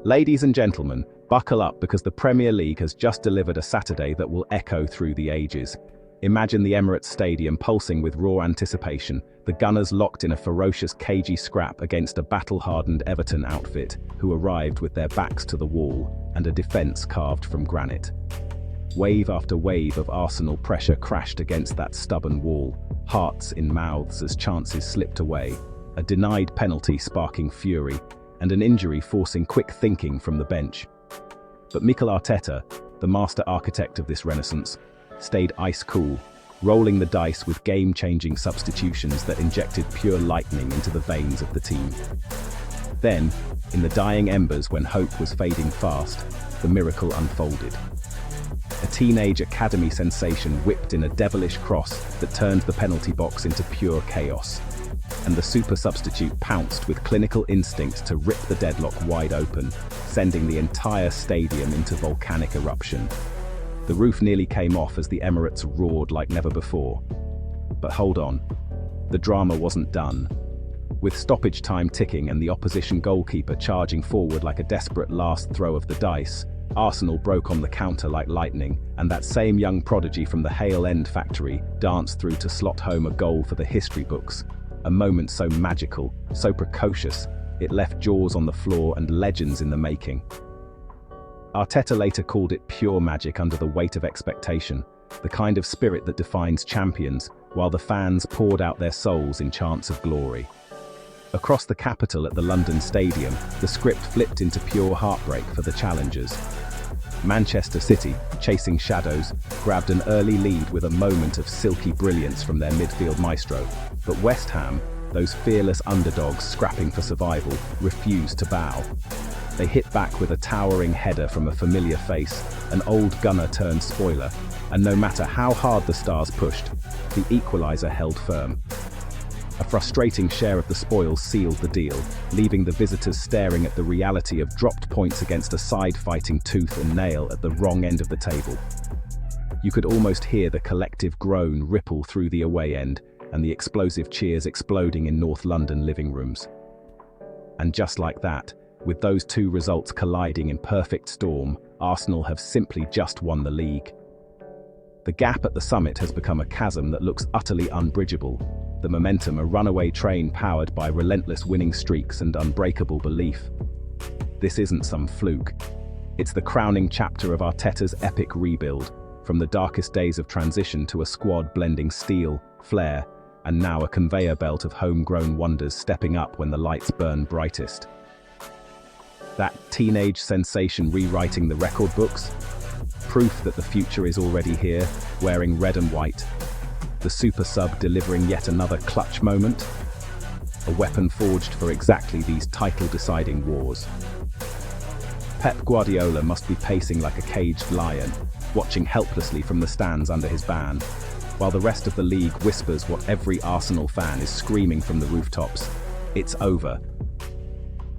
Ladies and gentlemen, buckle up because the Premier League has just delivered a Saturday that will echo through the ages. Imagine the Emirates Stadium pulsing with raw anticipation, the Gunners locked in a ferocious cagey scrap against a battle-hardened Everton outfit who arrived with their backs to the wall and a defence carved from granite. Wave after wave of Arsenal pressure crashed against that stubborn wall, hearts in mouths as chances slipped away, a denied penalty sparking fury, and an injury forcing quick thinking from the bench. But Mikel Arteta, the master architect of this renaissance, stayed ice-cool, rolling the dice with game-changing substitutions that injected pure lightning into the veins of the team. Then, in the dying embers when hope was fading fast, the miracle unfolded. A teenage academy sensation whipped in a devilish cross that turned the penalty box into pure chaos. And the super substitute pounced with clinical instinct to rip the deadlock wide open, sending the entire stadium into volcanic eruption. The roof nearly came off as the Emirates roared like never before. But hold on, the drama wasn't done. With stoppage time ticking and the opposition goalkeeper charging forward like a desperate last throw of the dice, Arsenal broke on the counter like lightning, and that same young prodigy from the Hale End factory danced through to slot home a goal for the history books. A moment so magical, so precocious, it left jaws on the floor and legends in the making. Arteta later called it pure magic under the weight of expectation, the kind of spirit that defines champions, while the fans poured out their souls in chants of glory. Across the capital at the London Stadium, the script flipped into pure heartbreak for the challengers. Manchester City, chasing shadows, grabbed an early lead with a moment of silky brilliance from their midfield maestro, but West Ham, those fearless underdogs scrapping for survival, refused to bow. They hit back with a towering header from a familiar face, an old gunner turned spoiler, and no matter how hard the Stars pushed, the equaliser held firm. A frustrating share of the spoils sealed the deal, leaving the visitors staring at the reality of dropped points against a side fighting tooth and nail at the wrong end of the table. You could almost hear the collective groan ripple through the away end, and the explosive cheers exploding in North London living rooms. And just like that, with those two results colliding in perfect storm, Arsenal have simply just won the league. The gap at the summit has become a chasm that looks utterly unbridgeable, the momentum a runaway train powered by relentless winning streaks and unbreakable belief. This isn't some fluke. It's the crowning chapter of Arteta's epic rebuild, from the darkest days of transition to a squad blending steel, flair, and now a conveyor belt of homegrown wonders stepping up when the lights burn brightest. That teenage sensation rewriting the record books? Proof that the future is already here, wearing red and white. The super sub delivering yet another clutch moment. A weapon forged for exactly these title-deciding wars. Pep Guardiola must be pacing like a caged lion, watching helplessly from the stands under his ban, while the rest of the league whispers what every Arsenal fan is screaming from the rooftops: it's over.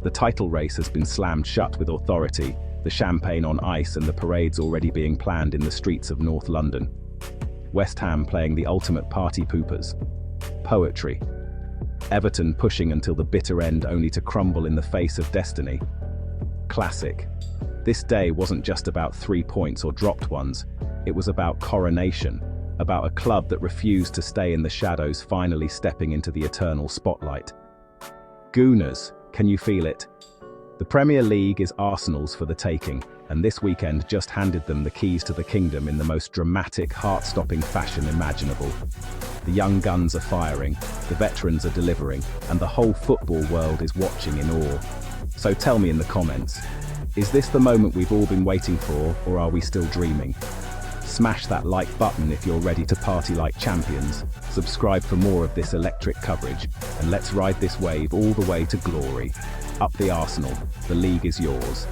The title race has been slammed shut with authority, the champagne on ice and the parades already being planned in the streets of North London. West Ham playing the ultimate party poopers. Poetry. Everton pushing until the bitter end only to crumble in the face of destiny. Classic. This day wasn't just about 3 points or dropped ones, it was about coronation, about a club that refused to stay in the shadows finally stepping into the eternal spotlight. Gooners, can you feel it? The Premier League is Arsenal's for the taking, and this weekend just handed them the keys to the kingdom in the most dramatic, heart-stopping fashion imaginable. The young guns are firing, the veterans are delivering, and the whole football world is watching in awe. So tell me in the comments, is this the moment we've all been waiting for, or are we still dreaming? Smash that like button if you're ready to party like champions, subscribe for more of this electric coverage, and let's ride this wave all the way to glory. Up the Arsenal, the league is yours.